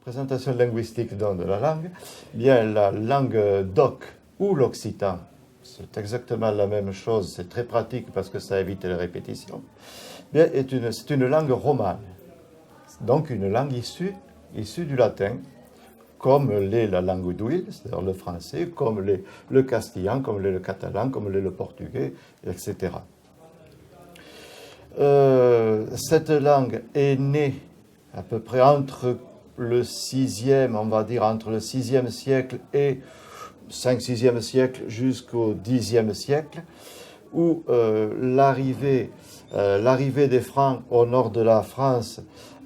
présentation linguistique donc, de la langue, bien la langue d'oc ou l'occitan, c'est exactement la même chose, c'est très pratique parce que ça évite les répétitions, bien, c'est une langue romane, donc une langue issue du latin, comme l'est la langue d'huile, c'est-à-dire le français, comme l'est le castillan, comme l'est le catalan, comme l'est le portugais, etc. Cette langue est née à peu près entre le 6e, on va dire entre le 6e siècle et 5-6e siècle jusqu'au 10e siècle, où l'arrivée des Francs au nord de la France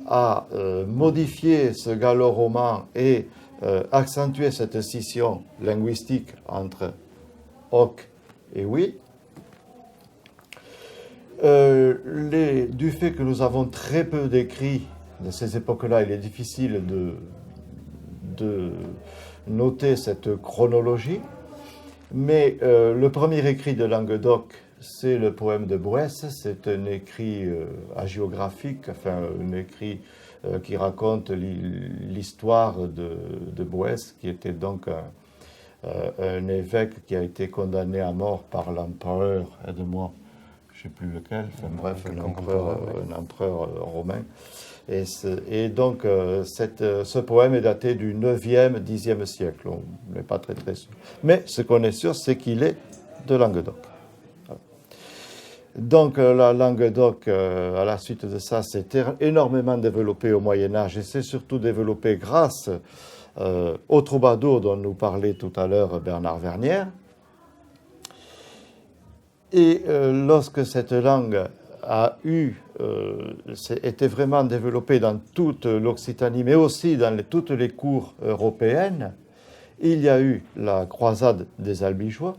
a modifié ce gallo-roman et accentué cette scission linguistique entre oc et oui. Du fait que nous avons très peu d'écrits de ces époques-là, il est difficile de noter cette chronologie, mais le premier écrit de Languedoc, c'est le poème de Boès, c'est un écrit hagiographique, enfin un écrit qui raconte l'histoire de Boès, qui était donc un évêque qui a été condamné à mort par l'empereur, aide-moi, je ne sais plus lequel, enfin bref, un empereur romain. Et donc, ce poème est daté du 9e, 10e siècle. On n'est pas très sûr. Mais ce qu'on est sûr, c'est qu'il est de Languedoc. Voilà. Donc, la Languedoc, à la suite de ça, s'est énormément développée au Moyen-Âge et s'est surtout développée grâce au troubadour dont nous parlait tout à l'heure Bernard Vernière. Et lorsque cette langue était vraiment développée dans toute l'Occitanie, mais aussi dans toutes les cours européennes, il y a eu la croisade des Albigeois,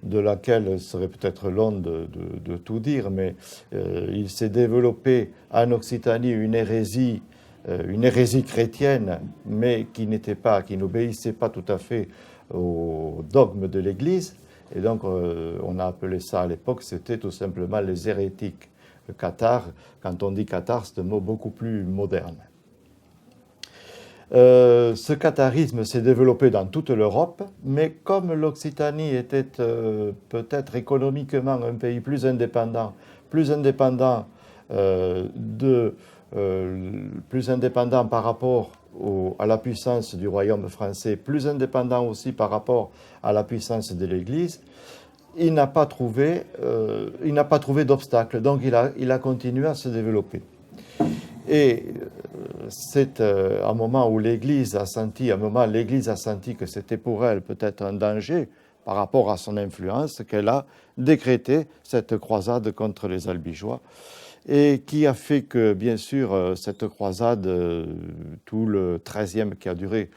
de laquelle il serait peut-être long de tout dire, mais il s'est développé en Occitanie une hérésie chrétienne, mais qui n'obéissait pas tout à fait au dogme de l'Église. Et donc, on a appelé ça à l'époque, c'était tout simplement les hérétiques. Le cathare, quand on dit cathare, c'est un mot beaucoup plus moderne. Ce catharisme s'est développé dans toute l'Europe, mais comme l'Occitanie était peut-être économiquement un pays plus indépendant par rapport à la puissance du royaume français, plus indépendant aussi par rapport à la puissance de l'Église, il n'a pas trouvé d'obstacle, donc il a continué à se développer. Et c'est un moment où l'Église a senti que c'était pour elle peut-être un danger par rapport à son influence, qu'elle a décrété cette croisade contre les Albigeois, et qui a fait que, bien sûr, cette croisade, tout le XIIIe, qui a duré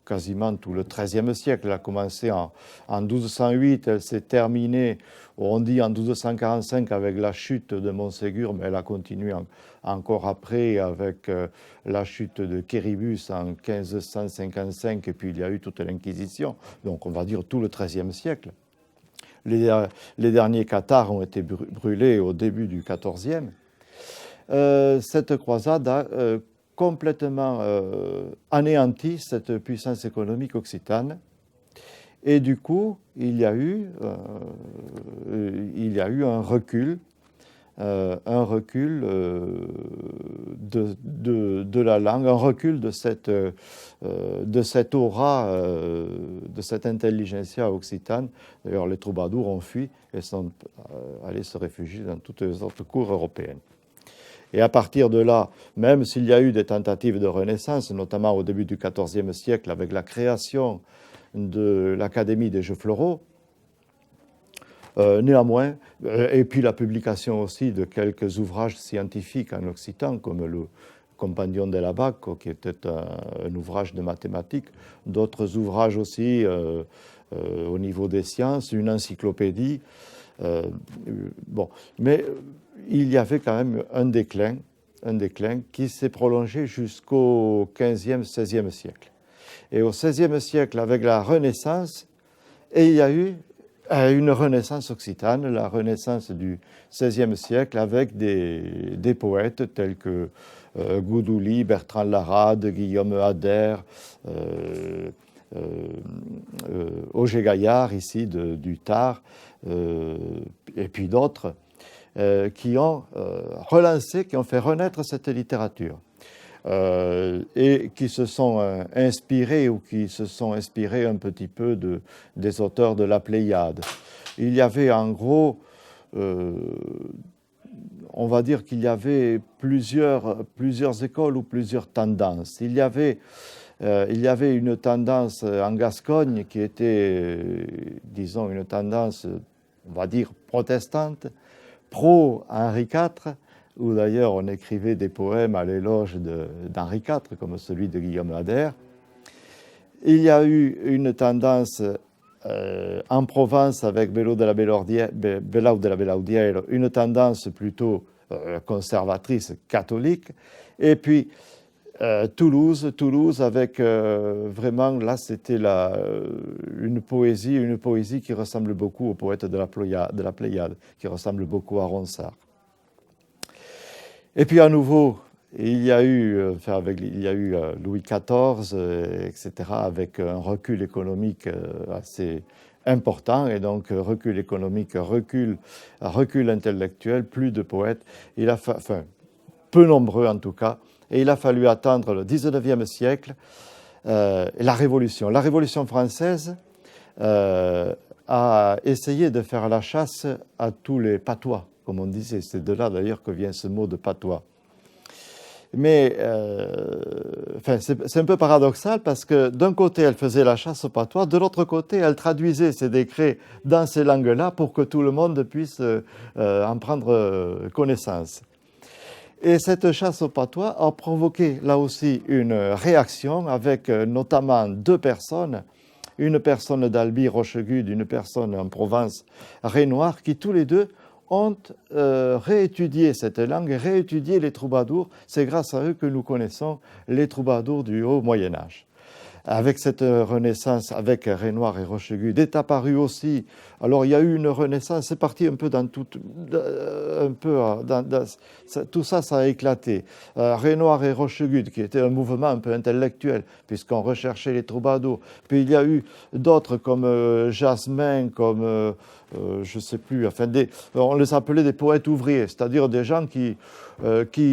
quasiment tout le XIIIe siècle, elle a commencé en 1208, elle s'est terminée, on dit en 1245 avec la chute de Montségur, mais elle a continué encore après avec la chute de Quéribus en 1555, et puis il y a eu toute l'Inquisition, donc on va dire tout le XIIIe siècle. Les derniers cathares ont été brûlés au début du XIVe. Cette croisade a complètement anéanti cette puissance économique occitane. Et du coup, il y a eu un recul de la langue, un recul de cette aura, de cette intelligentsia occitane. D'ailleurs, les troubadours ont fui et sont allés se réfugier dans toutes les autres cours européennes. Et à partir de là, même s'il y a eu des tentatives de renaissance, notamment au début du XIVe siècle avec la création de l'Académie des Jeux floraux, néanmoins, et puis la publication aussi de quelques ouvrages scientifiques en occitan, comme le Compagnon de la Bacco, qui était un ouvrage de mathématiques, d'autres ouvrages aussi au niveau des sciences, une encyclopédie. Mais il y avait quand même un déclin qui s'est prolongé jusqu'au XVe, XVIe siècle. Et au XVIe siècle, avec la Renaissance, il y a eu une renaissance occitane, la renaissance du XVIe siècle, avec des poètes tels que Goudouli, Bertrand Larade, Guillaume Ader, Auger Gaillard, ici du Tard, et puis d'autres, qui ont relancé, qui ont fait renaître cette littérature. Et qui se sont inspirés ou qui se sont inspirés un petit peu des auteurs de la Pléiade. Il y avait en gros, on va dire qu'il y avait plusieurs écoles ou plusieurs tendances. Il y avait une tendance en Gascogne qui était, disons, une tendance, on va dire, protestante, pro-Henri IV, où d'ailleurs on écrivait des poèmes à l'éloge d'Henri IV, comme celui de Guillaume Ader. Il y a eu une tendance en Provence avec Belau de la Bellaudière, une tendance plutôt conservatrice, catholique. Et puis Toulouse avec vraiment, là c'était une poésie qui ressemble beaucoup au poète de la Pléiade, qui ressemble beaucoup à Ronsard. Et puis à nouveau, il y a eu Louis XIV, etc., avec un recul économique assez important, et donc recul économique, recul intellectuel, plus de poètes, peu nombreux en tout cas, et il a fallu attendre le XIXe siècle, la Révolution française a essayé de faire la chasse à tous les patois, comme on disait. C'est de là d'ailleurs que vient ce mot de patois. Mais c'est un peu paradoxal parce que d'un côté, elle faisait la chasse aux patois, de l'autre côté, elle traduisait ses décrets dans ces langues-là pour que tout le monde puisse en prendre connaissance. Et cette chasse aux patois a provoqué là aussi une réaction avec notamment deux personnes, une personne d'Albi Rochegude, une personne en Provence, Renoir, qui tous les deux ont réétudié cette langue, réétudié les troubadours. C'est grâce à eux que nous connaissons les troubadours du Haut Moyen-Âge. Avec cette renaissance, avec Renoir et Rochegude, est apparu aussi. Alors il y a eu une renaissance, c'est parti un peu dans tout, tout ça, ça a éclaté. Renoir et Rochegude, qui était un mouvement un peu intellectuel, puisqu'on recherchait les troubadours. Puis il y a eu d'autres comme Jasmin, comme je ne sais plus, enfin on les appelait des poètes ouvriers, c'est-à-dire des gens qui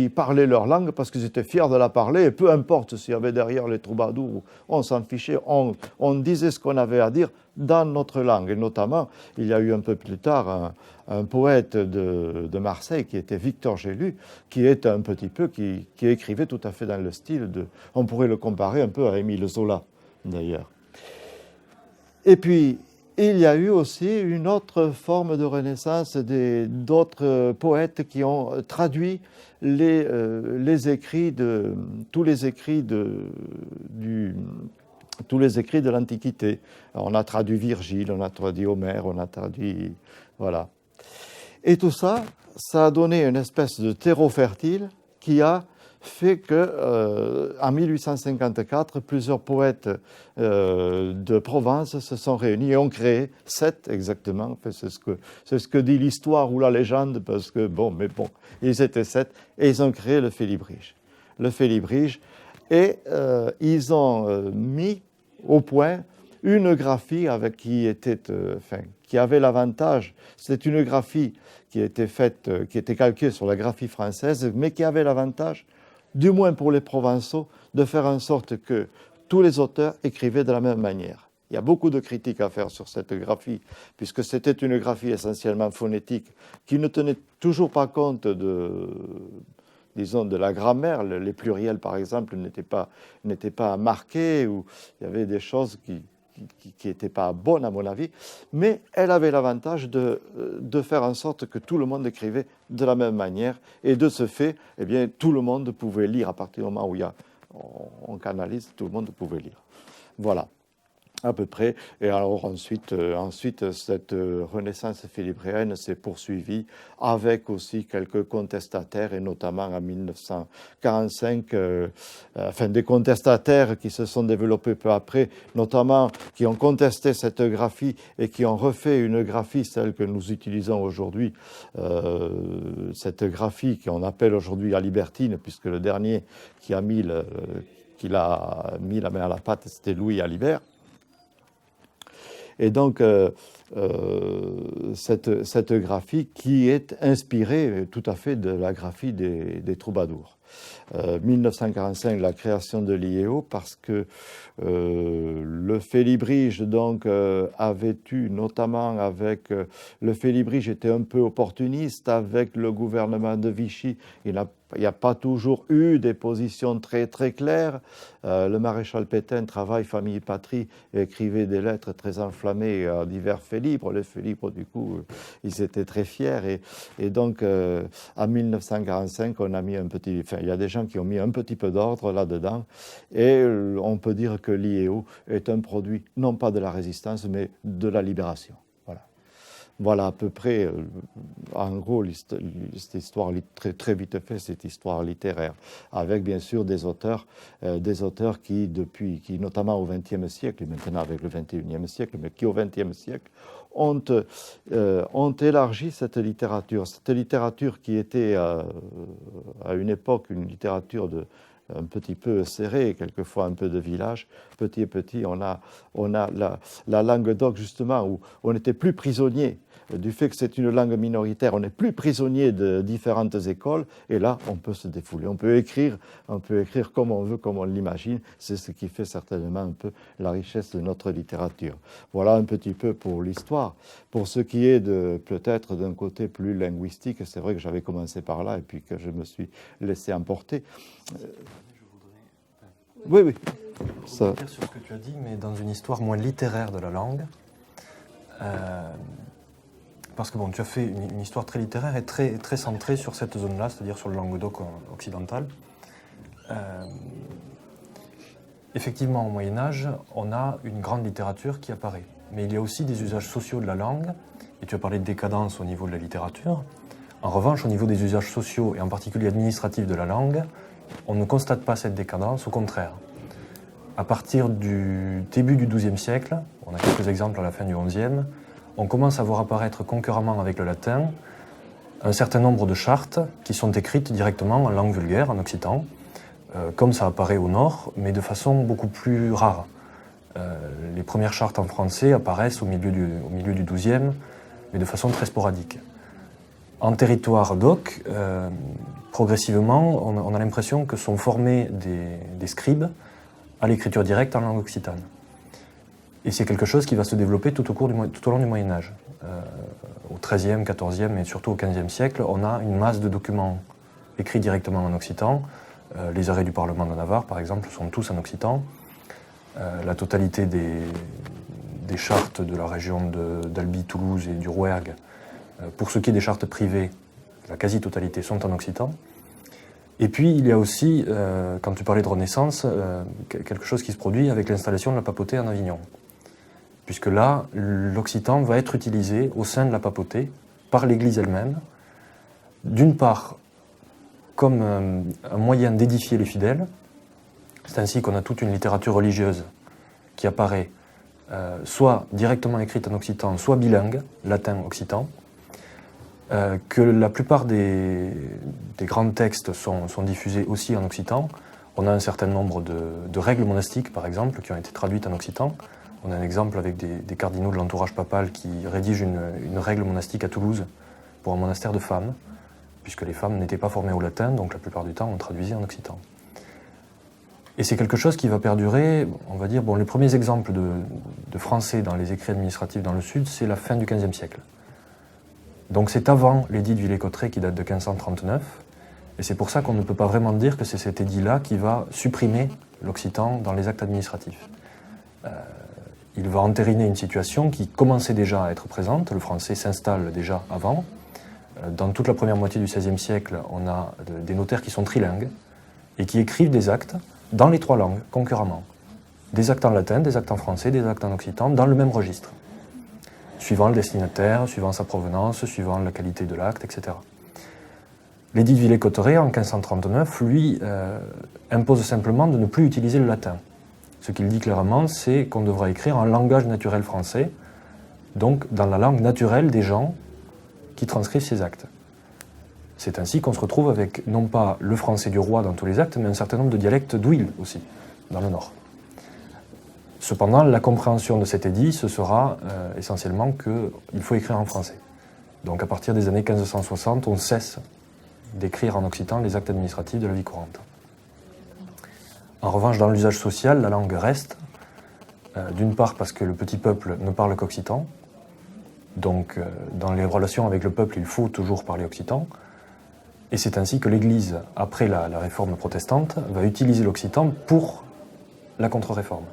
parlaient leur langue parce qu'ils étaient fiers de la parler, et peu importe s'il y avait derrière les troubadours, on s'en fichait, on disait ce qu'on avait à dire dans notre langue. Et notamment, il y a eu un peu plus tard un poète de Marseille qui était Victor Gélu, qui est un petit peu, qui écrivait tout à fait dans le style on pourrait le comparer un peu à Émile Zola d'ailleurs. Et puis, il y a eu aussi une autre forme de renaissance d'autres poètes qui ont traduit tous les écrits de l'Antiquité. On a traduit Virgile, on a traduit Homère, on a traduit... Voilà. Et tout ça, ça a donné une espèce de terreau fertile qui a fait que, en 1854, plusieurs poètes de Provence se sont réunis et ont créé 7 exactement. Enfin, c'est ce que dit l'histoire ou la légende, parce que ils étaient 7 et ils ont créé le Félibrige. Et ils ont mis au point une graphie qui avait l'avantage, c'était une graphie qui était calquée sur la graphie française, mais qui avait l'avantage, du moins pour les Provençaux, de faire en sorte que tous les auteurs écrivaient de la même manière. Il y a beaucoup de critiques à faire sur cette graphie, puisque c'était une graphie essentiellement phonétique, qui ne tenait toujours pas compte de la grammaire. Les pluriels, par exemple, n'étaient pas marqués, ou il y avait des choses qui n'étaient pas bonnes, à mon avis, mais elle avait l'avantage de faire en sorte que tout le monde écrivait de la même manière, et de ce fait, eh bien, tout le monde pouvait lire. À partir du moment où on canalise, tout le monde pouvait lire. Voilà. à peu près. Et alors ensuite, cette renaissance philibréenne s'est poursuivie avec aussi quelques contestataires, et notamment en 1945, enfin des contestataires qui se sont développés peu après, notamment qui ont contesté cette graphie et qui ont refait une graphie, celle que nous utilisons aujourd'hui, cette graphie qu'on appelle aujourd'hui la libertine, puisque le dernier qui a mis la main à la pâte, c'était Louis Alibert. Et donc, cette graphie qui est inspirée tout à fait de la graphie des troubadours. 1945, la création de l'IEO, parce que le Félibrige donc avait eu, notamment avec le Félibrige était un peu opportuniste avec le gouvernement de Vichy. Il n'y a pas toujours eu des positions très très claires. Le maréchal Pétain, Travail, Famille, Patrie, écrivait des lettres très enflammées à divers Félibres. Les Félibres, du coup, ils étaient très fiers. Et donc, en 1945, on a mis il y a des gens qui ont mis un petit peu d'ordre là-dedans. Et on peut dire que l'IEO est un produit, non pas de la résistance, mais de la libération. Voilà à peu près, en gros, cette histoire, très vite fait, cette histoire littéraire, avec bien sûr des auteurs qui, notamment au XXe siècle, et maintenant avec le XXIe siècle, mais qui au XXe siècle, ont élargi cette littérature qui était à une époque une littérature un petit peu serré, quelquefois un peu de village. Petit à petit, on a la langue d'oc, justement, où on n'était plus prisonnier du fait que c'est une langue minoritaire, on n'est plus prisonnier de différentes écoles, et là, on peut se défouler. On peut écrire comme on veut, comme on l'imagine. C'est ce qui fait certainement un peu la richesse de notre littérature. Voilà un petit peu pour l'histoire. Pour ce qui est peut-être d'un côté plus linguistique, c'est vrai que j'avais commencé par là, et puis que je me suis laissé emporter. Oui. Ça. Sur ce que tu as dit, mais dans une histoire moins littéraire de la langue. Parce que bon, tu as fait une histoire très littéraire et très, très centrée sur cette zone-là, c'est-à-dire sur le Languedoc occidental. Effectivement, au Moyen-Âge, on a une grande littérature qui apparaît. Mais il y a aussi des usages sociaux de la langue, et tu as parlé de décadence au niveau de la littérature. En revanche, au niveau des usages sociaux, et en particulier administratifs de la langue, on ne constate pas cette décadence, au contraire. À partir du début du XIIe siècle, on a quelques exemples à la fin du XIe, on commence à voir apparaître concurremment avec le latin un certain nombre de chartes qui sont écrites directement en langue vulgaire, en occitan, comme ça apparaît au nord, mais de façon beaucoup plus rare. Les premières chartes en français apparaissent au milieu du XIIe, mais de façon très sporadique. En territoire d'oc, progressivement, on a l'impression que sont formés des scribes à l'écriture directe en langue occitane. Et c'est quelque chose qui va se développer tout au long du Moyen-Âge. Au XIIIe, XIVe et surtout au XVe siècle, on a une masse de documents écrits directement en occitan. Les arrêts du Parlement de Navarre, par exemple, sont tous en occitan. La totalité des chartes de la région d'Albi, Toulouse et du Rouergue, pour ce qui est des chartes privées, la quasi-totalité sont en occitan. Et puis, il y a aussi, quand tu parlais de Renaissance, quelque chose qui se produit avec l'installation de la papauté en Avignon. Puisque là, l'occitan va être utilisé au sein de la papauté par l'Église elle-même, d'une part comme un moyen d'édifier les fidèles. C'est ainsi qu'on a toute une littérature religieuse qui apparaît soit directement écrite en occitan, soit bilingue, latin-occitan, que la plupart des grands textes sont diffusés aussi en occitan. On a un certain nombre de règles monastiques, par exemple, qui ont été traduites en occitan. On a un exemple avec des cardinaux de l'entourage papal qui rédigent une règle monastique à Toulouse pour un monastère de femmes, puisque les femmes n'étaient pas formées au latin, donc la plupart du temps on traduisait en occitan. Et c'est quelque chose qui va perdurer, on va dire, les premiers exemples de français dans les écrits administratifs dans le Sud, c'est la fin du XVe siècle. Donc c'est avant l'édit de Villers-Cotterêts qui date de 1539, et c'est pour ça qu'on ne peut pas vraiment dire que c'est cet édit-là qui va supprimer l'occitan dans les actes administratifs. Il va entériner une situation qui commençait déjà à être présente, le français s'installe déjà avant. Dans toute la première moitié du XVIe siècle, on a des notaires qui sont trilingues et qui écrivent des actes dans les trois langues, concurremment. des actes en latin, des actes en français, des actes en occitan, dans le même registre, suivant le destinataire, suivant sa provenance, suivant la qualité de l'acte, etc. L'édit de Villers-Cotterêts, en 1539, lui, impose simplement de ne plus utiliser le latin. Ce qu'il dit clairement, c'est qu'on devra écrire en langage naturel français, donc dans la langue naturelle des gens qui transcrivent ces actes. C'est ainsi qu'on se retrouve avec, non pas le français du roi dans tous les actes, mais un certain nombre de dialectes d'ouïl aussi, dans le nord. Cependant, la compréhension de cet édit, ce sera essentiellement qu'il faut écrire en français. Donc à partir des années 1560, on cesse d'écrire en occitan les actes administratifs de la vie courante. En revanche, dans l'usage social, la langue reste, d'une part parce que le petit peuple ne parle qu'occitan, donc dans les relations avec le peuple, il faut toujours parler occitan, et c'est ainsi que l'Église, après la réforme protestante, va utiliser l'occitan pour la contre-réforme,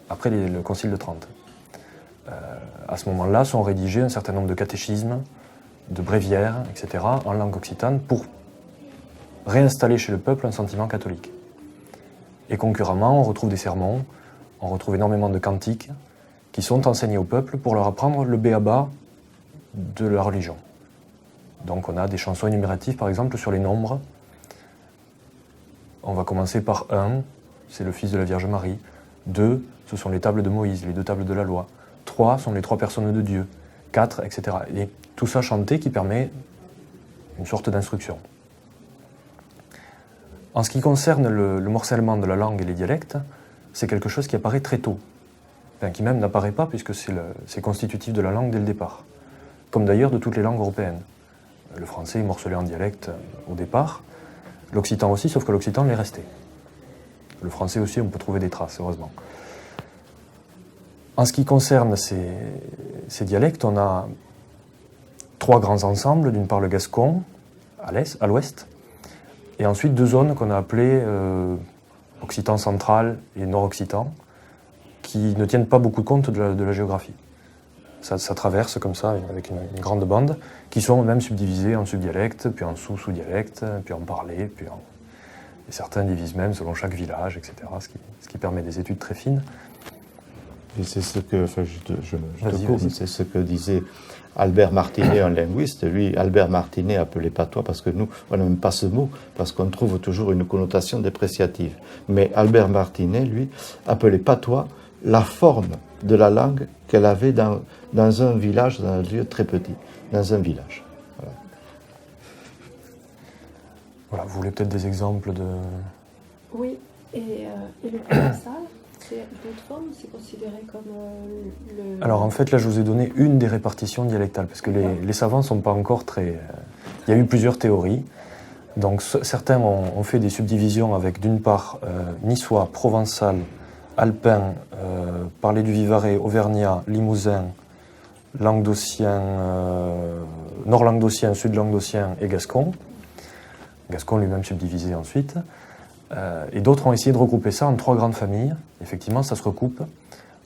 après le Concile de Trente. À ce moment-là, sont rédigés un certain nombre de catéchismes, de bréviaires, etc., en langue occitane, pour réinstaller chez le peuple un sentiment catholique. Et concurremment, on retrouve des sermons, on retrouve énormément de cantiques qui sont enseignés au peuple pour leur apprendre le b.a.-ba de la religion. Donc on a des chansons énumératives, par exemple, sur les nombres. On va commencer par 1, c'est le fils de la Vierge Marie. 2, ce sont les tables de Moïse, les 2 tables de la loi. 3 sont les 3 personnes de Dieu. 4, etc. Et tout ça chanté qui permet une sorte d'instruction. En ce qui concerne le morcellement de la langue et les dialectes, c'est quelque chose qui apparaît très tôt. Enfin, qui même n'apparaît pas puisque c'est constitutif de la langue dès le départ. Comme d'ailleurs de toutes les langues européennes. Le français est morcelé en dialecte au départ. L'occitan aussi, sauf que l'occitan l'est resté. Le français aussi, on peut trouver des traces, heureusement. En ce qui concerne ces dialectes, on a 3 grands ensembles. D'une part le gascon, à l'ouest, et ensuite 2 zones qu'on a appelées occitan central et nord-occitan, qui ne tiennent pas beaucoup compte de la géographie. Ça traverse comme ça, avec une grande bande, qui sont même subdivisées en subdialectes, puis en sous-sous-dialectes, puis en parlers, et certains divisent même selon chaque village, etc., ce qui permet des études très fines. Et c'est ce que, enfin, c'est ce que disait Albert Martinet, un linguiste. Lui, Albert Martinet appelait patois parce que nous, on n'aime pas ce mot, parce qu'on trouve toujours une connotation dépréciative. Mais Albert Martinet, lui, appelait patois la forme de la langue qu'elle avait dans un village, dans un lieu très petit, dans un village. Voilà, vous voulez peut-être des exemples de... Oui, et le provençal, c'est une autre forme, c'est considéré comme le... Alors en fait, là, je vous ai donné une des répartitions dialectales, parce que les savants ne sont pas encore très... Il y a eu plusieurs théories. Donc certains ont fait des subdivisions avec, d'une part, niçois, provençal, alpin, parler du Vivarais, auvergnat, limousin, languedocien, nord-languedocien, sud-languedocien et gascon. Gascon lui-même subdivisé ensuite. Et d'autres ont essayé de regrouper ça en 3 grandes familles. Effectivement, ça se recoupe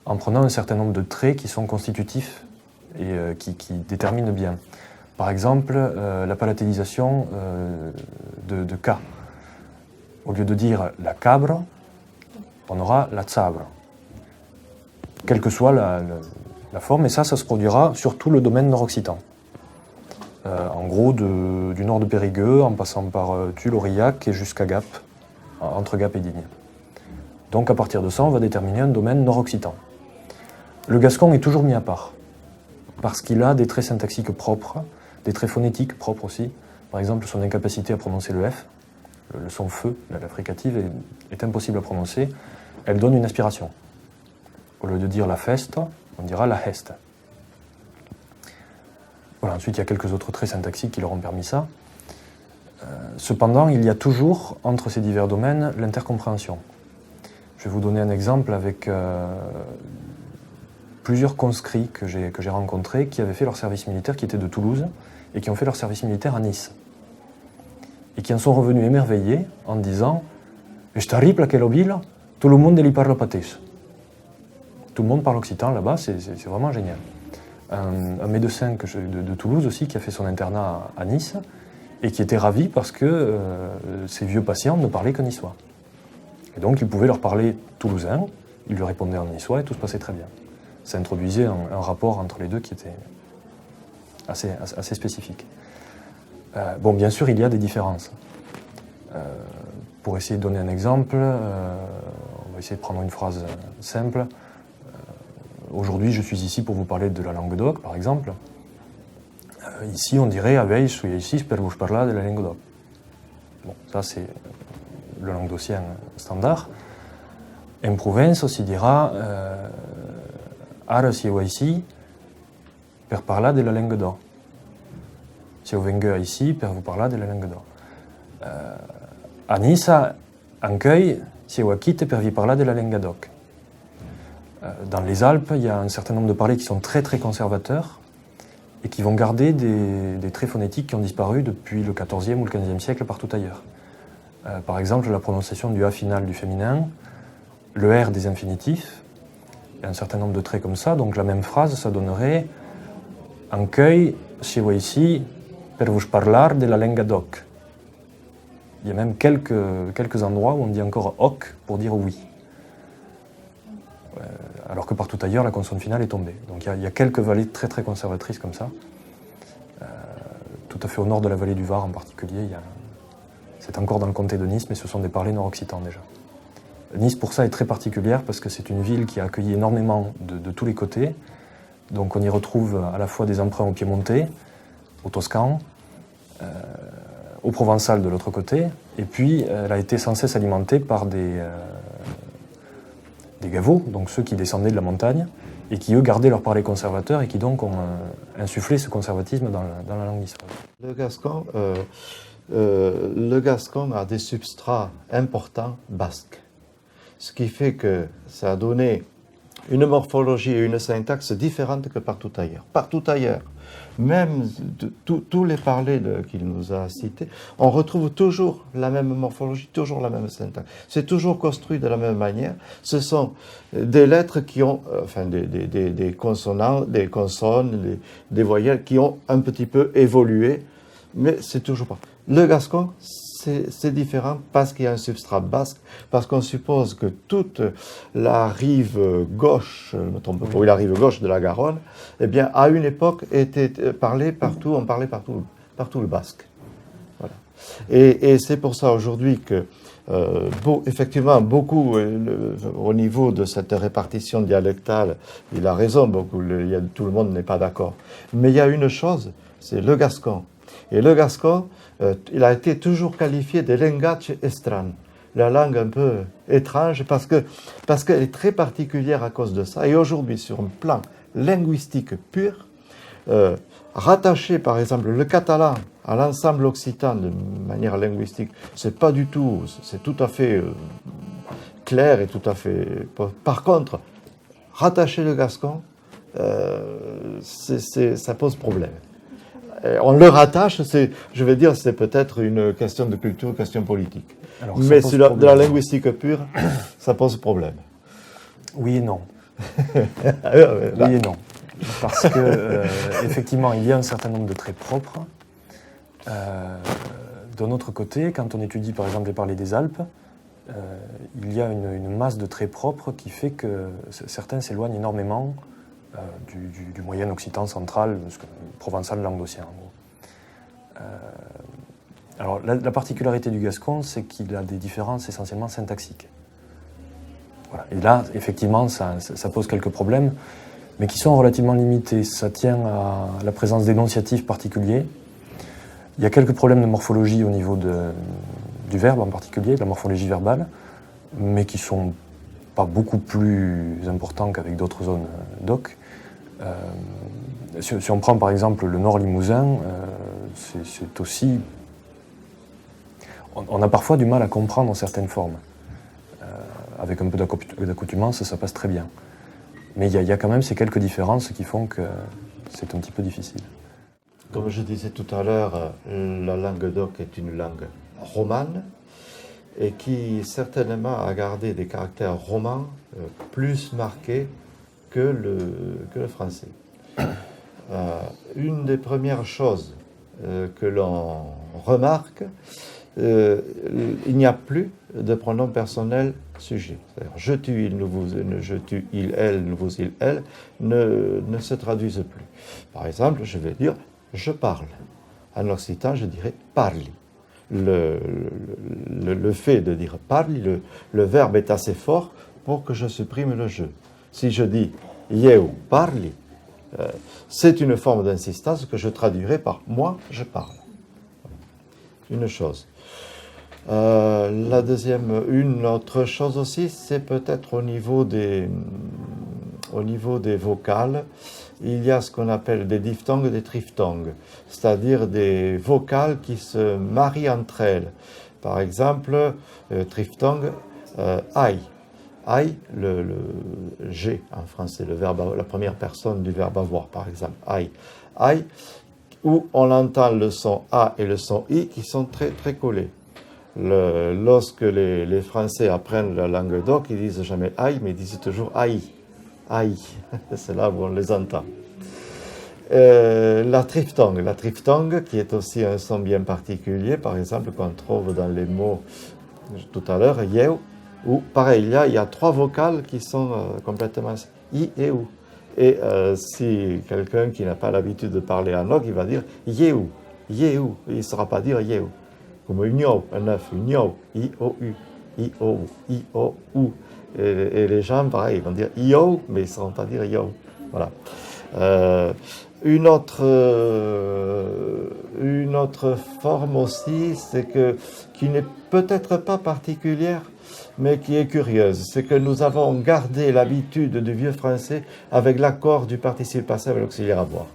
en prenant un certain nombre de traits qui sont constitutifs et qui déterminent bien. Par exemple, la palatilisation de K. Au lieu de dire la cabre, on aura la tsabre. Quelle que soit la forme, et ça se produira sur tout le domaine nord-occitan. En gros, du nord de Périgueux, en passant par Tulle, Aurillac et jusqu'à Gap, entre Gap et Digne. Donc à partir de ça, on va déterminer un domaine nord-occitan. Le gascon est toujours mis à part, parce qu'il a des traits syntaxiques propres, des traits phonétiques propres aussi. Par exemple, son incapacité à prononcer le F, le son feu, la fricative, est impossible à prononcer. Elle donne une aspiration. Au lieu de dire la feste, on dira la heste. Voilà, ensuite, il y a quelques autres traits syntaxiques qui leur ont permis ça. Cependant, il y a toujours, entre ces divers domaines, l'intercompréhension. Je vais vous donner un exemple avec plusieurs conscrits que j'ai rencontrés qui avaient fait leur service militaire, qui étaient de Toulouse, et qui ont fait leur service militaire à Nice. Et qui en sont revenus émerveillés en disant « Je terrible quelle ville, tout le monde y parle pâtés ». Tout le monde parle occitan là-bas, c'est vraiment génial. Un médecin de Toulouse aussi qui a fait son internat à Nice et qui était ravi parce que ses vieux patients ne parlaient que niçois. Et donc il pouvait leur parler toulousain Il lui répondait en niçois et tout se passait très bien. Ça introduisait un rapport entre les deux qui était assez spécifique. Bon, bien sûr, il y a des différences. Pour essayer de donner un exemple, on va essayer de prendre une phrase simple. Aujourd'hui, je suis ici pour vous parler de la Languedoc, par exemple. Ici, on dirait Avei, je suis ici pour vous parler de la Languedoc. Bon, ça, c'est le languedocien standard. En Provence, on s'y dira Ara si ici pour parler de la Languedoc. Si vous venez ici pour vous parler de la Languedoc. À Nice, en cueil, si vous quittez pour vous parler de la Languedoc. Dans les Alpes, il y a un certain nombre de parlers qui sont très très conservateurs et qui vont garder des traits phonétiques qui ont disparu depuis le XIVe ou le XVe siècle partout ailleurs. Par exemple, la prononciation du A final du féminin, le R des infinitifs, et un certain nombre de traits comme ça. Donc la même phrase, ça donnerait « En cueil, si vous ici, pour vous parler de la Languedoc ». Il y a même quelques endroits où on dit encore « hoc » pour dire « oui ». Alors que partout ailleurs, la consonne finale est tombée. Donc il y a quelques vallées très très conservatrices comme ça. Tout à fait au nord de la vallée du Var en particulier, c'est encore dans le comté de Nice, mais ce sont des parlers nord-occitans déjà. Nice pour ça est très particulière parce que c'est une ville qui a accueilli énormément de tous les côtés. Donc on y retrouve à la fois des emprunts au piémontais, au toscan, au provençal de l'autre côté, et puis elle a été sans cesse alimentée par des gavots, donc ceux qui descendaient de la montagne, et qui eux gardaient leur parler conservateur et qui donc ont insufflé ce conservatisme dans la langue niçoise. Le gascon a des substrats importants basques, ce qui fait que ça a donné une morphologie et une syntaxe différentes que partout ailleurs. Partout ailleurs, même tous les parlers qu'il nous a cités, on retrouve toujours la même morphologie, toujours la même syntaxe. C'est toujours construit de la même manière. Ce sont des lettres qui ont, enfin des consonants, des consonnes, des voyelles qui ont un petit peu évolué, mais c'est toujours pas. Le gascon, c'est différent parce qu'il y a un substrat basque, parce qu'on suppose que toute la rive gauche, je ne me trompe pas, oui, la rive gauche de la Garonne, eh bien, à une époque, était parlée partout, on parlait partout le basque. Voilà. Et c'est pour ça aujourd'hui que, effectivement, beaucoup, au niveau de cette répartition dialectale, il a raison, tout le monde n'est pas d'accord. Mais il y a une chose, c'est le gascon. Et le gascon, il a été toujours qualifié de linguaggio estran, la langue un peu étrange, parce qu'elle est très particulière à cause de ça. Et aujourd'hui, sur un plan linguistique pur, rattacher par exemple le catalan à l'ensemble occitan de manière linguistique, c'est pas du tout, c'est tout à fait clair et tout à fait. Par contre, rattacher le gascon, ça pose problème. On le rattache, je vais dire, c'est peut-être une question de culture, une question politique. Alors, mais de la linguistique pure, ça pose problème. Oui et non. Oui et non. Parce que, effectivement, il y a un certain nombre de traits propres. D'un autre côté, quand on étudie par exemple les parlers des Alpes, il y a une masse de traits propres qui fait que certains s'éloignent énormément du moyen occitan central, provençal languedocien en gros. Alors la particularité du gascon, c'est qu'il a des différences essentiellement syntaxiques. Voilà. Et là, effectivement, ça pose quelques problèmes, mais qui sont relativement limités. Ça tient à la présence d'énonciatifs particuliers. Il y a quelques problèmes de morphologie au niveau du verbe en particulier, de la morphologie verbale, mais qui sont pas beaucoup plus importants qu'avec d'autres zones d'oc. Si on prend par exemple le Nord Limousin, c'est aussi... On a parfois du mal à comprendre certaines formes. Avec un peu d'accoutumance, ça passe très bien. Mais il y a quand même ces quelques différences qui font que c'est un petit peu difficile. Comme je disais tout à l'heure, la langue d'oc est une langue romane et qui certainement a gardé des caractères romans plus marqués que le français. Une des premières choses que l'on remarque, il n'y a plus de pronom personnel sujet. C'est-à-dire je tue, il, nous vous, je tue, il, elle, nous vous, il, elle, ne se traduisent plus. Par exemple, je vais dire je parle. En occitan, je dirais parli. Le fait de dire parli, le verbe est assez fort pour que je supprime le je. Si je dis eu parli, c'est une forme d'insistance que je traduirai par moi, je parle. Une chose. La deuxième, une autre chose aussi, c'est peut-être au niveau des vocales. Il y a ce qu'on appelle des diphtongues et des triphtongues, c'est-à-dire des vocales qui se marient entre elles. Par exemple, triphtongue, aïe. Aïe, le G en français, le verbe, la première personne du verbe avoir, par exemple, aïe. Aïe, où on entend le son A et le son I qui sont très, très collés. Lorsque les Français apprennent la langue d'oc, ils disent jamais aïe, mais ils disent toujours aïe. Aïe, c'est là où on les entend. La triphtongue, qui est aussi un son bien particulier, par exemple, qu'on trouve dans les mots tout à l'heure, yeu, où pareil, il y a trois vocales qui sont complètement i et ou. Et si quelqu'un qui n'a pas l'habitude de parler en oc, il va dire yeu, yeu, il ne saura pas dire yeu. Comme un yo, un œuf, un yo, i-o-u, i-o-u, i-o-u. Et les gens, pareil, ils vont dire yo, mais ils ne sauront pas dire yo. Voilà. Une autre forme aussi, qui n'est peut-être pas particulière, mais qui est curieuse, c'est que nous avons gardé l'habitude du vieux français avec l'accord du participe passé avec l'auxiliaire avoir.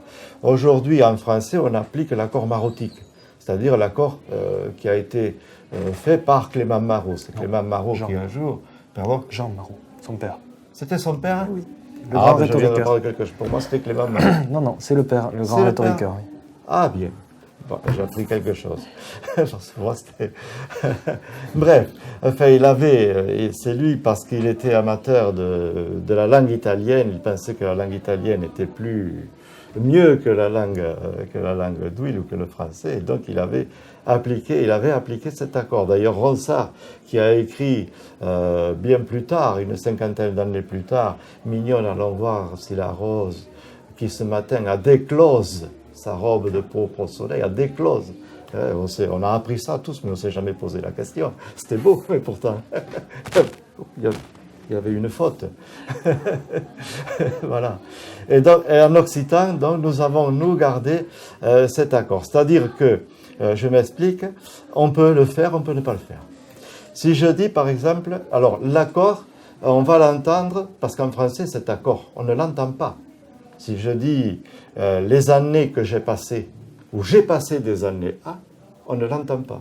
Aujourd'hui, en français, on applique l'accord marotique, c'est-à-dire l'accord qui a été fait par Clément Marot. C'est Clément Marot qui un jour... Pardon ? Jean Marot, son père. C'était son père ? Oui. Le grand je viens de rhétoriqueur. parler de quelque chose. Pour moi, c'était Clément Marot. Non, c'est le père, le grand C'est le rhétoriqueur. père. Oui. Ah, bien. Bon, j'ai appris quelque chose. Parce que moi, c'était... Bref, enfin, et c'est lui, parce qu'il était amateur de la langue italienne, il pensait que la langue italienne était mieux que la langue d'Ouïl ou que le français, et donc il avait appliqué cet accord. D'ailleurs, Ronsard, qui a écrit bien plus tard, une cinquantaine d'années plus tard, « Mignonne, allons voir si la rose qui ce matin a déclose sa robe de pourpre au soleil, a déclose ». On a appris ça tous, mais on ne s'est jamais posé la question. C'était beau, mais pourtant, il y avait une faute. Voilà. Et en occitan, donc, nous avons, gardé cet accord. C'est-à-dire que, je m'explique, on peut le faire, on peut ne pas le faire. Si je dis, par exemple, alors l'accord, on va l'entendre, parce qu'en français, cet accord, on ne l'entend pas. Si je dis les années que j'ai passées, ou j'ai passé des années à, on ne l'entend pas.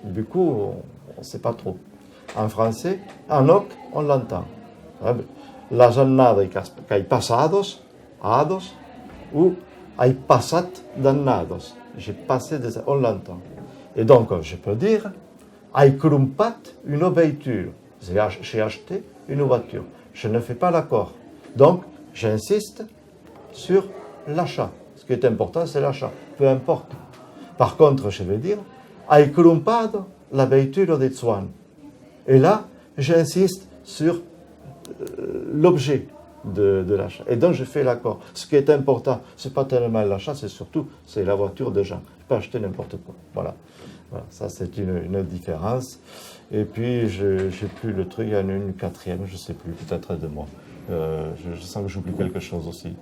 Du coup, on ne sait pas trop. En français, en oc, on l'entend. La giornata che hai passados, ados, ou hai passat dannados. J'ai passé des années, on l'entend. Et donc, je peux dire, hai crumpat une voiture. J'ai acheté une voiture. Je ne fais pas l'accord. Donc, j'insiste sur l'achat. Ce qui est important, c'est l'achat, peu importe. Par contre, je vais dire, hai crumpado la voiture de Swan. Et là, j'insiste sur l'objet de l'achat. Et donc, je fais l'accord. Ce qui est important, ce n'est pas tellement l'achat, c'est la voiture de Jean. Je ne peux pas acheter n'importe quoi. Voilà. Ça, c'est une différence. Et puis, je n'ai plus le truc, il y en a une quatrième, je ne sais plus, peut-être aide-moi. Je sens que j'oublie quelque chose aussi.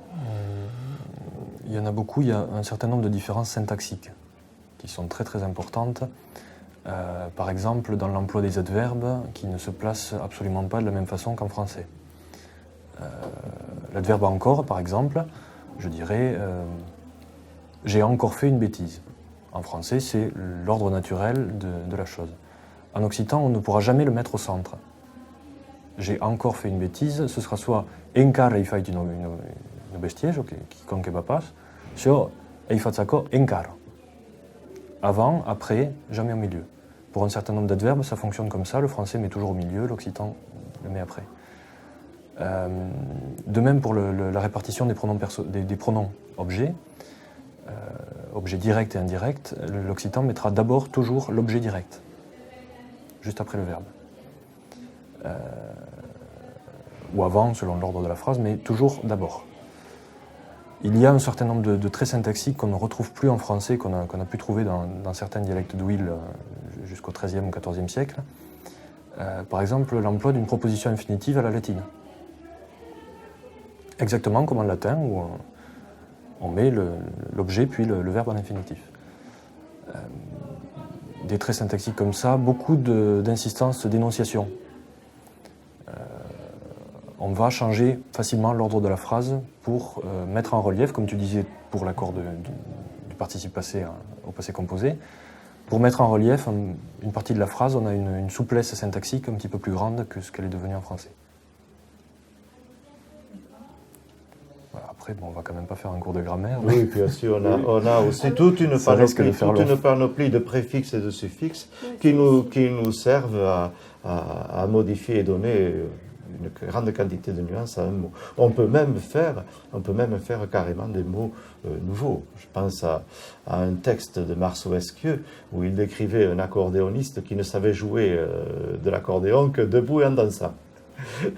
Il y en a beaucoup, il y a un certain nombre de différences syntaxiques qui sont très très importantes. Par exemple, dans l'emploi des adverbes qui ne se placent absolument pas de la même façon qu'en français. L'adverbe encore, par exemple, je dirais j'ai encore fait une bêtise. En français, c'est l'ordre naturel de la chose. En occitan, on ne pourra jamais le mettre au centre. J'ai encore fait une bêtise, ce sera soit encara hai fatto une bestiaggio, qui conque papas, soit hai fatto encara. Avant, après, jamais au milieu. Pour un certain nombre d'adverbes, ça fonctionne comme ça. Le français met toujours au milieu, l'occitan le met après. De même pour la répartition des pronoms objets, objets directs et indirects, l'occitan mettra d'abord toujours l'objet direct. juste après le verbe. Ou avant, selon l'ordre de la phrase, mais toujours d'abord. Il y a un certain nombre de traits syntaxiques qu'on ne retrouve plus en français, qu'on a pu trouver dans certains dialectes d'Ouïl jusqu'au XIIIe ou XIVe siècle. Par exemple, l'emploi d'une proposition infinitive à la latine. Exactement comme en latin, où on met l'objet puis le verbe en infinitif. Des traits syntaxiques comme ça, beaucoup d'insistance d'énonciation. On va changer facilement l'ordre de la phrase pour mettre en relief, comme tu disais pour l'accord du participe passé au passé composé. Pour mettre en relief une partie de la phrase, on a une souplesse syntaxique un petit peu plus grande que ce qu'elle est devenue en français. Voilà, après, bon, on va quand même pas faire un cours de grammaire. Mais... Oui, puis aussi on a aussi toute une panoplie de préfixes et de suffixes qui nous servent à modifier et donner une grande quantité de nuances à un mot. On peut même faire carrément des mots nouveaux. Je pense à un texte de Marceau Esquieu où il décrivait un accordéoniste qui ne savait jouer de l'accordéon que debout et en dansant.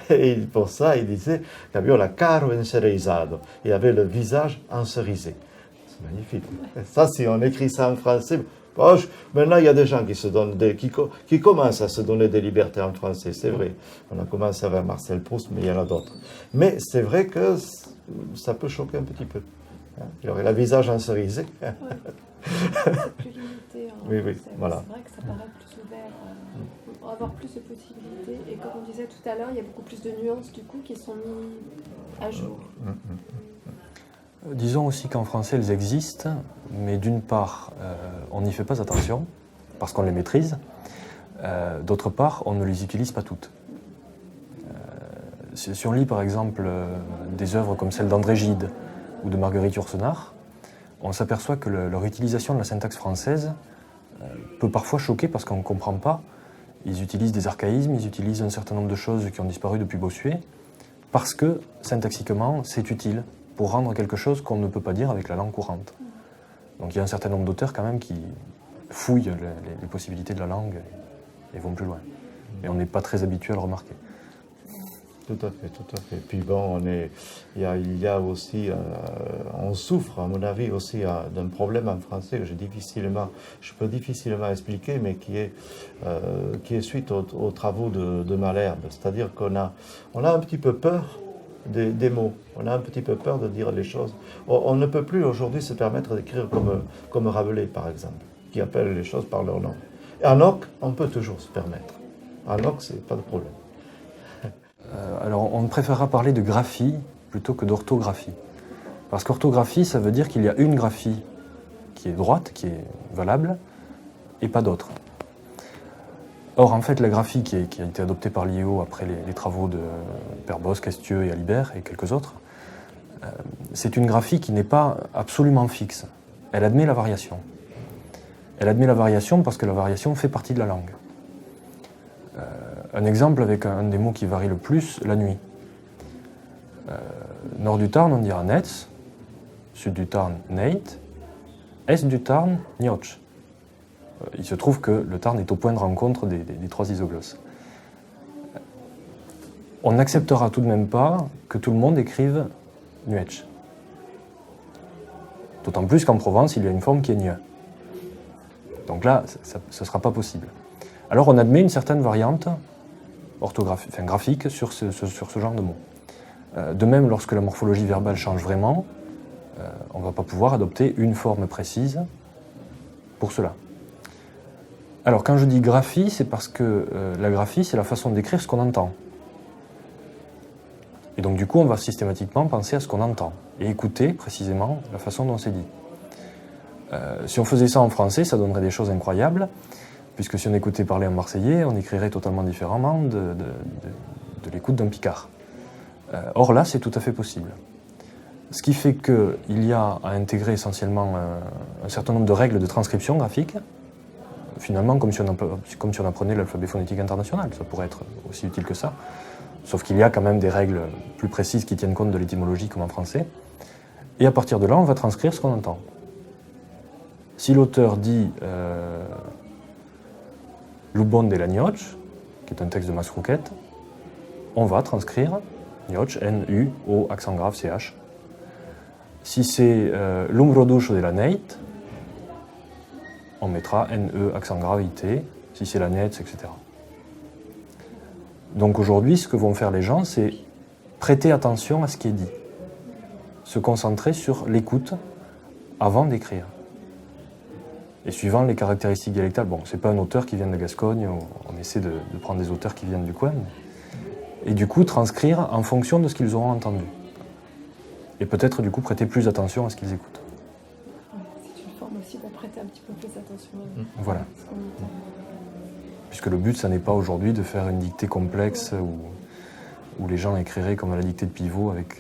Et pour ça, il disait qu'avait la caro encereizado. Il avait le visage encerisé. C'est magnifique. Ça, si on écrit ça en français... Maintenant, il y a des gens qui commencent à se donner des libertés en français, c'est vrai. On a commencé avec Marcel Proust, mais il y en a d'autres. Mais c'est vrai que ça peut choquer un petit peu. Il aurait le visage encerisé. Ouais. Plus limité. Oui, voilà. C'est vrai que ça paraît plus ouvert. On va avoir plus de possibilités. Et comme on disait tout à l'heure, il y a beaucoup plus de nuances du coup qui sont mises à jour. Disons aussi qu'en français, elles existent, mais d'une part, on n'y fait pas attention, parce qu'on les maîtrise. D'autre part, on ne les utilise pas toutes. Si on lit par exemple des œuvres comme celle d'André Gide ou de Marguerite Yourcenar, on s'aperçoit que leur utilisation de la syntaxe française peut parfois choquer parce qu'on ne comprend pas. Ils utilisent des archaïsmes, ils utilisent un certain nombre de choses qui ont disparu depuis Bossuet, parce que syntaxiquement, c'est utile pour rendre quelque chose qu'on ne peut pas dire avec la langue courante. Donc il y a un certain nombre d'auteurs quand même qui fouillent les possibilités de la langue et vont plus loin. Et on n'est pas très habitué à le remarquer. Tout à fait. Puis bon, il y a aussi, on souffre, à mon avis, aussi d'un problème en français que je peux difficilement expliquer, mais qui est suite aux travaux de Malherbe. C'est-à-dire qu'on a un petit peu peur des mots. On a un petit peu peur de dire les choses. On ne peut plus aujourd'hui se permettre d'écrire comme Rabelais, par exemple, qui appelle les choses par leur nom. Et en oc, on peut toujours se permettre. En oc, c'est pas de problème. Alors, on préférera parler de graphie plutôt que d'orthographie. Parce qu'orthographie, ça veut dire qu'il y a une graphie qui est droite, qui est valable, et pas d'autre. Or, en fait, la graphie qui a été adoptée par l'IEO après les travaux de Perbos, Estieux et Alibert et quelques autres, c'est une graphie qui n'est pas absolument fixe. Elle admet la variation. Elle admet la variation parce que la variation fait partie de la langue. Un exemple avec un des mots qui varie le plus, la nuit. Nord du Tarn, on dira Netz, sud du Tarn, Neit, est du Tarn, Nioch. Il se trouve que le Tarn est au point de rencontre des trois isoglosses. On n'acceptera tout de même pas que tout le monde écrive Nuech. D'autant plus qu'en Provence, il y a une forme qui est Nieu. Donc là, ce ne sera pas possible. Alors on admet une certaine variante graphique sur ce genre de mots. De même, lorsque la morphologie verbale change vraiment, on ne va pas pouvoir adopter une forme précise pour cela. Alors quand je dis graphie, c'est parce que la graphie, c'est la façon d'écrire ce qu'on entend. Et donc du coup, on va systématiquement penser à ce qu'on entend et écouter précisément la façon dont c'est dit. Si on faisait ça en français, ça donnerait des choses incroyables, puisque si on écoutait parler en marseillais, on écrirait totalement différemment de l'écoute d'un Picard. Or là, c'est tout à fait possible. Ce qui fait qu'il y a à intégrer essentiellement un certain nombre de règles de transcription graphique, finalement comme si on apprenait l'alphabet phonétique international, ça pourrait être aussi utile que ça, sauf qu'il y a quand même des règles plus précises qui tiennent compte de l'étymologie comme en français, et à partir de là, on va transcrire ce qu'on entend. Si l'auteur dit Lubon de la Nioche, qui est un texte de Max Rouquette, on va transcrire Nioche, N-U-O, accent grave, C-H. Si c'est L'Umbroducho de la Neit, on mettra N-E, accent grave, I-T, si c'est la Neit, etc. Donc aujourd'hui, ce que vont faire les gens, c'est prêter attention à ce qui est dit. Se concentrer sur l'écoute avant d'écrire. Et suivant les caractéristiques dialectales, bon, c'est pas un auteur qui vient de Gascogne, on essaie de prendre des auteurs qui viennent du coin, et du coup transcrire en fonction de ce qu'ils auront entendu. Et peut-être du coup prêter plus attention à ce qu'ils écoutent. C'est une forme aussi de prêter un petit peu plus attention à Voilà. ce qu'on entend. Puisque le but, ça n'est pas aujourd'hui de faire une dictée complexe où les gens écriraient comme à la dictée de Pivot avec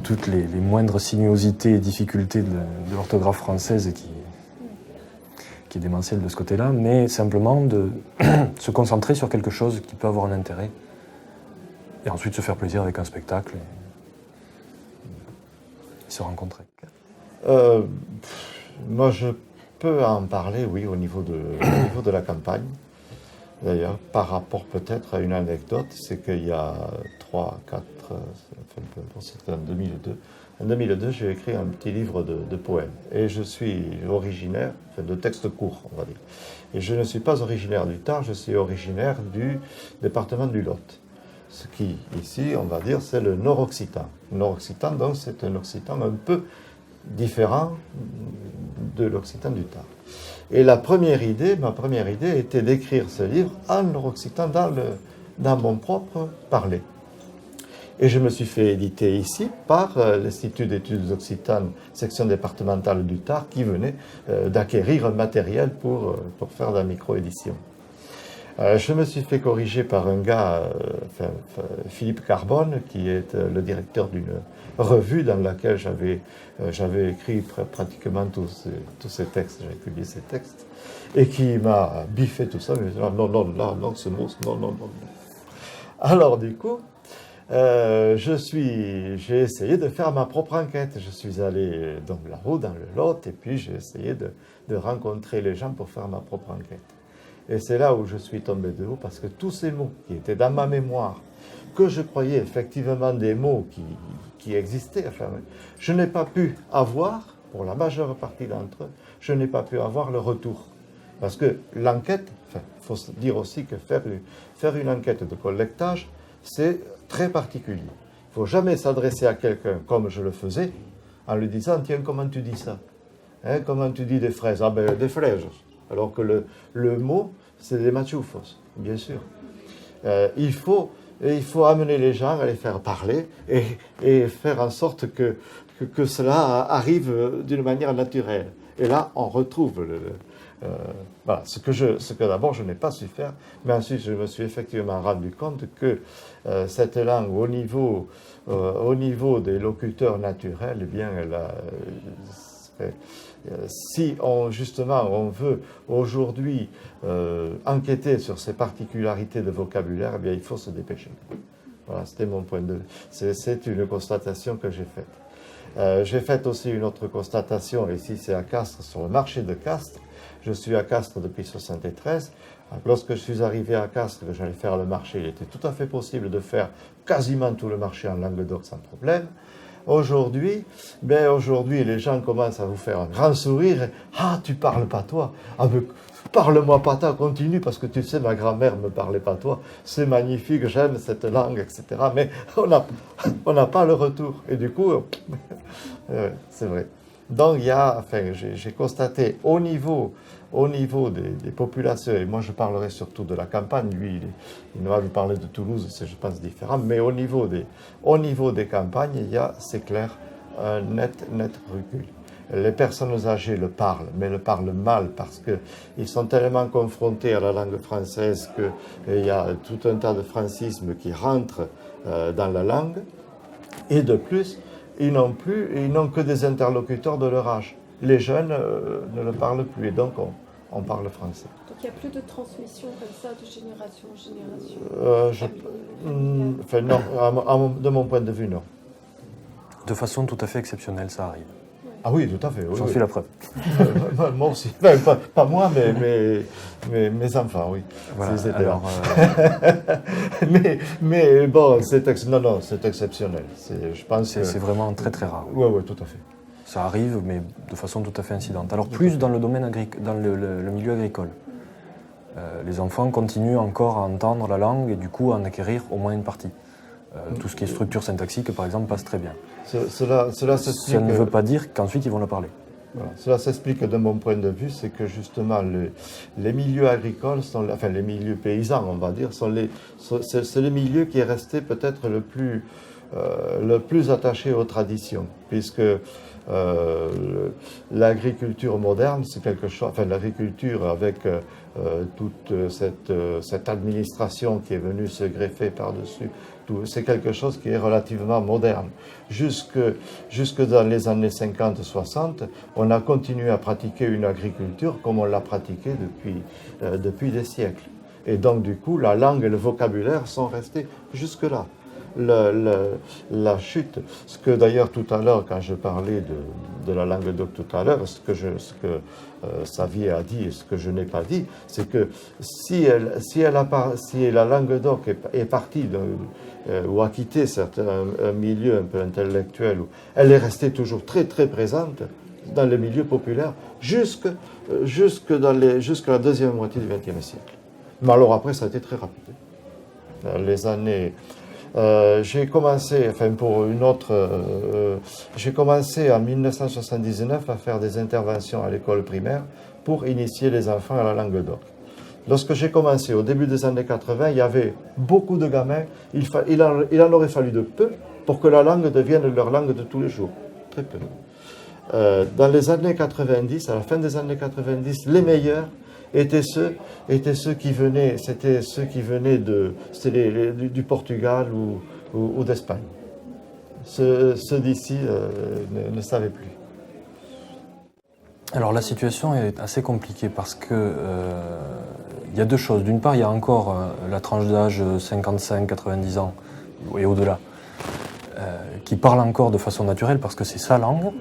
toutes les moindres sinuosités et difficultés de l'orthographe française et qui est démentielle de ce côté-là, mais simplement de se concentrer sur quelque chose qui peut avoir un intérêt et ensuite se faire plaisir avec un spectacle et se rencontrer. Moi, je peux en parler, oui, au niveau de la campagne. D'ailleurs, par rapport peut-être à une anecdote, c'est qu'il y a 3, 4, c'était en 2002. En 2002, j'ai écrit un petit livre de poèmes. Et je suis originaire, de textes courts, on va dire. Et je ne suis pas originaire du Tarn, je suis originaire du département du Lot. Ce qui, ici, on va dire, c'est le nord-occitan. Le nord-occitan, donc, c'est un occitan un peu différent de l'occitan du Tarn. Et ma première idée était d'écrire ce livre en nord-occitan dans mon propre parler. Et je me suis fait éditer ici par l'Institut d'études occitanes, section départementale du Tarn, qui venait d'acquérir un matériel pour faire de la micro-édition. Je me suis fait corriger par un gars, Philippe Carbone, qui est le directeur d'une revue dans laquelle j'avais écrit pratiquement tous ces textes, j'avais publié ces textes, et qui m'a biffé tout ça, mais non, ce mot, non. Alors du coup, j'ai essayé de faire ma propre enquête. Je suis allé donc là-haut dans le Lot, et puis j'ai essayé de rencontrer les gens pour faire ma propre enquête. Et c'est là où je suis tombé de haut, parce que tous ces mots qui étaient dans ma mémoire, que je croyais effectivement des mots qui existaient, enfin, je n'ai pas pu avoir, pour la majeure partie d'entre eux, je n'ai pas pu avoir le retour. Parce que l'enquête, il faut se dire aussi que faire une enquête de collectage, c'est très particulier. Il ne faut jamais s'adresser à quelqu'un comme je le faisais, en lui disant « Tiens, comment tu dis ça ? Comment tu dis des fraises ?»« Ah ben, des fraises !» Alors que le mot, c'est des machufos, bien sûr. Il faut amener les gens à les faire parler et faire en sorte que cela arrive d'une manière naturelle. Et là, on retrouve voilà, ce que d'abord je n'ai pas su faire, mais ensuite je me suis effectivement rendu compte que cette langue, au niveau des locuteurs naturels, eh bien, si on veut aujourd'hui enquêter sur ces particularités de vocabulaire, eh bien, il faut se dépêcher. Voilà, c'était mon point de vue. C'est une constatation que j'ai faite. J'ai fait aussi une autre constatation, ici c'est à Castres, sur le marché de Castres. Je suis à Castres depuis 1973. Lorsque je suis arrivé à Castres, que j'allais faire le marché, il était tout à fait possible de faire quasiment tout le marché en Languedoc sans problème. Aujourd'hui, les gens commencent à vous faire un grand sourire. Ah, tu parles patois. Ah, mais parle-moi patois, continue, parce que tu sais, ma grand-mère me parlait patois. C'est magnifique, j'aime cette langue, etc. Mais on n'a pas le retour. Et du coup, c'est vrai. Donc, j'ai constaté au niveau des populations, et moi je parlerai surtout de la campagne, lui il va nous parler de Toulouse, c'est je pense différent, mais au niveau des campagnes, il y a, c'est clair, un net recul. Les personnes âgées le parlent, mais le parlent mal parce qu'ils sont tellement confrontés à la langue française qu'il y a tout un tas de francismes qui rentrent dans la langue, et de plus, ils n'ont que des interlocuteurs de leur âge. Les jeunes ne le parlent plus, et donc on parle français. Donc il n'y a plus de transmission comme ça de génération en génération Non, de mon point de vue, non. De façon tout à fait exceptionnelle, ça arrive. Ouais. Ah oui, tout à fait. Oui, J'en oui. suis la preuve. Moi aussi. Enfin, pas moi, mais mes enfants, oui. Voilà. Ils étaient Alors, là. mais bon, c'est exceptionnel. Je pense que... c'est vraiment très très rare. Oui, oui, tout à fait. Ça arrive, mais de façon tout à fait incidente. Alors plus dans le domaine dans le milieu agricole. Les enfants continuent encore à entendre la langue et du coup à en acquérir au moins une partie. Tout ce qui est structure syntaxique, par exemple, passe très bien. Cela Ça s'explique... ne veut pas dire qu'ensuite ils vont la parler. Voilà. Cela s'explique de mon point de vue, c'est que justement les milieux agricoles, enfin les milieux paysans, on va dire, c'est les milieux qui est resté peut-être le plus attaché aux traditions, puisque l'agriculture moderne, c'est quelque chose, enfin l'agriculture avec toute cette administration qui est venue se greffer par-dessus, c'est quelque chose qui est relativement moderne. Jusque dans les années 50-60, on a continué à pratiquer une agriculture comme on l'a pratiquée depuis des siècles. Et donc du coup, la langue et le vocabulaire sont restés jusque-là. La chute, ce que d'ailleurs tout à l'heure, quand je parlais de la langue doc tout à l'heure, ce que Xavier a dit et ce que je n'ai pas dit, c'est que si la langue doc est partie ou a quitté un milieu un peu intellectuel, elle est restée toujours très très présente dans les milieux populaires jusqu'à la deuxième moitié du XXe siècle. Mais alors après, ça a été très rapide. Les années... j'ai commencé, j'ai commencé en 1979 à faire des interventions à l'école primaire pour initier les enfants à la langue doc. Lorsque j'ai commencé au début des années 80, il y avait beaucoup de gamins, il en aurait fallu de peu pour que la langue devienne leur langue de tous les jours. Très peu. Dans les années 90, à la fin des années 90, les meilleurs étaient ceux qui venaient, du Portugal ou d'Espagne. Ceux d'ici ne savaient plus. Alors la situation est assez compliquée parce que il y a deux choses. D'une part, il y a encore la tranche d'âge 55-90 ans et au-delà qui parle encore de façon naturelle parce que c'est sa langue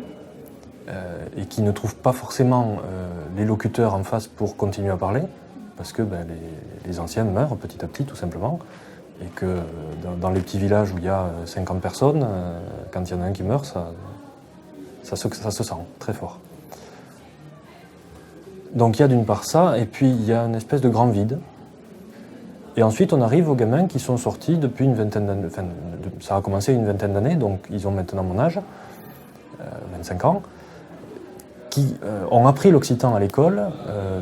et qui ne trouve pas forcément les locuteurs en face pour continuer à parler parce que les anciens meurent petit à petit tout simplement et que dans les petits villages où il y a 50 personnes, quand il y en a un qui meurt, ça se sent très fort. Donc il y a d'une part ça, et puis il y a une espèce de grand vide. Et ensuite on arrive aux gamins qui sont sortis depuis une vingtaine d'années, enfin ça a commencé une vingtaine d'années, donc ils ont maintenant mon âge, 25 ans, qui ont appris l'occitan à l'école,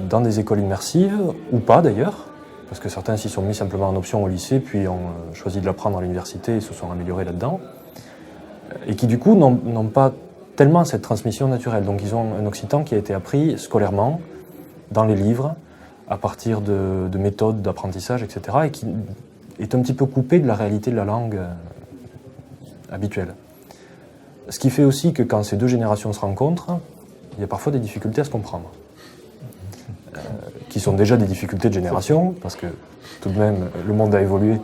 dans des écoles immersives, ou pas d'ailleurs, parce que certains s'y sont mis simplement en option au lycée, puis ont choisi de l'apprendre à l'université et se sont améliorés là-dedans, et qui du coup n'ont pas tellement cette transmission naturelle. Donc ils ont un occitan qui a été appris scolairement, dans les livres, à partir de méthodes d'apprentissage, etc., et qui est un petit peu coupé de la réalité de la langue habituelle. Ce qui fait aussi que quand ces deux générations se rencontrent, il y a parfois des difficultés à se comprendre, qui sont déjà des difficultés de génération, parce que tout de même le monde a évolué,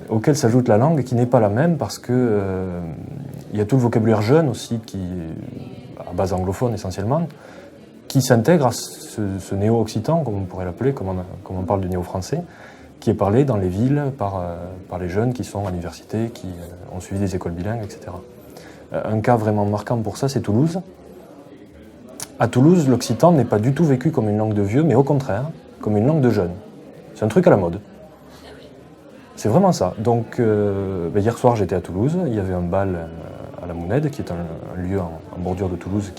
auquel s'ajoute la langue qui n'est pas la même, parce que il y a tout le vocabulaire jeune aussi, qui à base anglophone essentiellement, qui s'intègre à ce néo-occitan, comme on pourrait l'appeler, comme on parle du néo-français, qui est parlé dans les villes par les jeunes qui sont à l'université, qui ont suivi des écoles bilingues, etc. Un cas vraiment marquant pour ça, c'est Toulouse. À Toulouse, l'occitan n'est pas du tout vécu comme une langue de vieux, mais au contraire, comme une langue de jeunes. C'est un truc à la mode. C'est vraiment ça. Donc, hier soir, j'étais à Toulouse. Il y avait un bal à la Mounède, qui est un lieu en bordure de Toulouse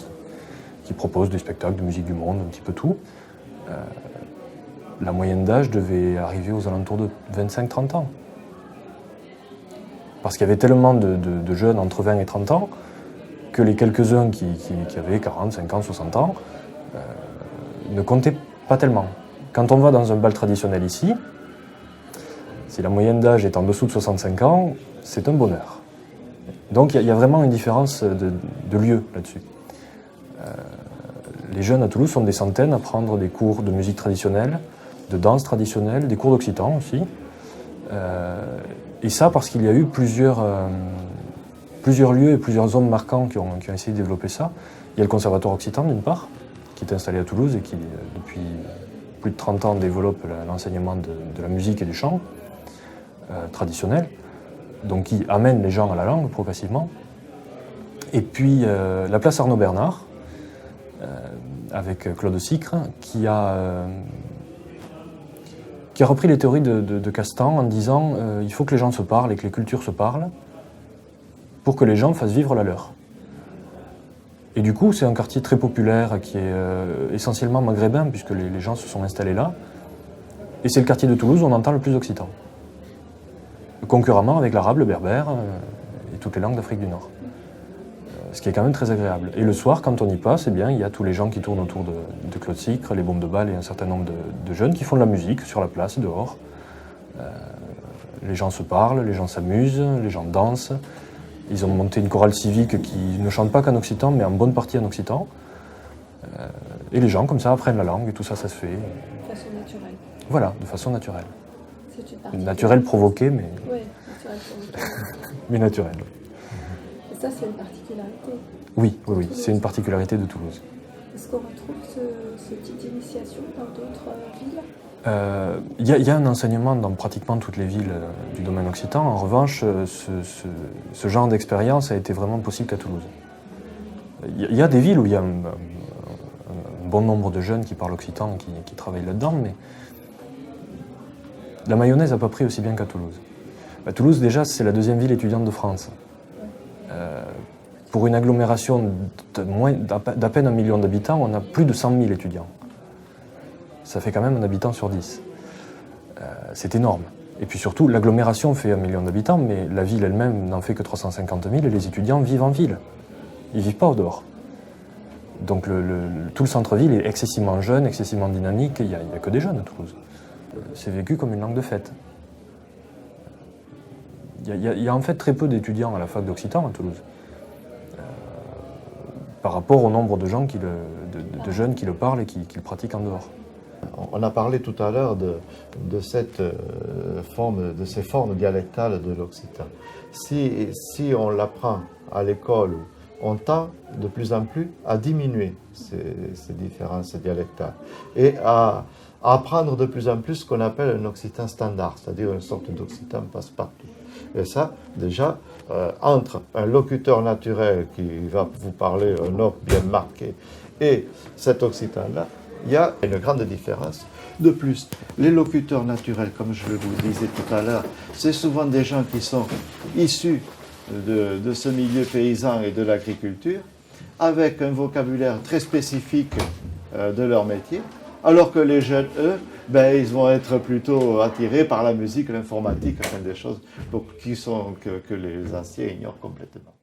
qui propose des spectacles de musique du monde, un petit peu tout. La moyenne d'âge devait arriver aux alentours de 25-30 ans. Parce qu'il y avait tellement de jeunes entre 20 et 30 ans que les quelques-uns qui avaient 40, 50, 60 ans ne comptaient pas tellement. Quand on va dans un bal traditionnel ici, si la moyenne d'âge est en dessous de 65 ans, c'est un bonheur. Donc il y a vraiment une différence de lieu là-dessus. Les jeunes à Toulouse sont des centaines à prendre des cours de musique traditionnelle, de danse traditionnelle, des cours d'occitan aussi. Et ça parce qu'il y a eu plusieurs plusieurs lieux et plusieurs hommes marquants qui ont essayé de développer ça. Il y a le Conservatoire Occitan, d'une part, qui est installé à Toulouse et qui, depuis plus de 30 ans, développe l'enseignement de la musique et du chant traditionnel, donc qui amène les gens à la langue progressivement. Et puis la place Arnaud Bernard, avec Claude Sicre, qui a repris les théories de Castan en disant il faut que les gens se parlent et que les cultures se parlent pour que les gens fassent vivre la leur. Et du coup, c'est un quartier très populaire qui est essentiellement maghrébin, puisque les gens se sont installés là. Et c'est le quartier de Toulouse où on entend le plus occitan. Concurremment avec l'arabe, le berbère et toutes les langues d'Afrique du Nord. Ce qui est quand même très agréable. Et le soir, quand on y passe, eh bien, il y a tous les gens qui tournent autour de Claude Sicre, les bombes de balle et un certain nombre de jeunes qui font de la musique sur la place, dehors. Les gens se parlent, les gens s'amusent, les gens dansent. Ils ont monté une chorale civique qui ne chante pas qu'en occitan, mais en bonne partie en occitan. Et les gens, comme ça, apprennent la langue et tout ça, ça se fait. De façon naturelle. Voilà, de façon naturelle. C'est une partie. Naturelle provoquée, mais, Oui, naturelle. mais naturelle. Et ça, c'est une particularité. Oui, c'est une particularité de Toulouse. Est-ce qu'on retrouve ce type d'initiation dans d'autres villes? Il y a un enseignement dans pratiquement toutes les villes du domaine occitan. En revanche, ce genre d'expérience a été vraiment possible qu'à Toulouse. Il y a des villes où il y a un bon nombre de jeunes qui parlent occitan, qui travaillent là-dedans, mais la mayonnaise n'a pas pris aussi bien qu'à Toulouse. À Toulouse, déjà, c'est la deuxième ville étudiante de France. Pour une agglomération d'à peine 1 million d'habitants, on a plus de 100 000 étudiants. Ça fait quand même un habitant sur 10. C'est énorme. Et puis surtout, l'agglomération fait 1 million d'habitants, mais la ville elle-même n'en fait que 350 000 et les étudiants vivent en ville. Ils ne vivent pas au dehors. Donc tout le centre-ville est excessivement jeune, excessivement dynamique, il n'y a que des jeunes à Toulouse. C'est vécu comme une langue de fête. Il y a en fait très peu d'étudiants à la fac d'Occitan à Toulouse. Par rapport au nombre de gens de jeunes qui le parlent et qui le pratiquent en dehors. On a parlé tout à l'heure de ces formes dialectales de l'occitan. Si on l'apprend à l'école, on tend de plus en plus à diminuer ces différences dialectales et à apprendre de plus en plus ce qu'on appelle un occitan standard, c'est-à-dire une sorte d'occitan passe-partout. Et ça, déjà, entre un locuteur naturel qui va vous parler un ordre bien marqué et cet occitan-là, il y a une grande différence. De plus, les locuteurs naturels, comme je vous disais tout à l'heure, c'est souvent des gens qui sont issus de ce milieu paysan et de l'agriculture, avec un vocabulaire très spécifique de leur métier, alors que les jeunes, eux, ils vont être plutôt attirés par la musique, l'informatique, enfin des choses que les anciens ignorent complètement.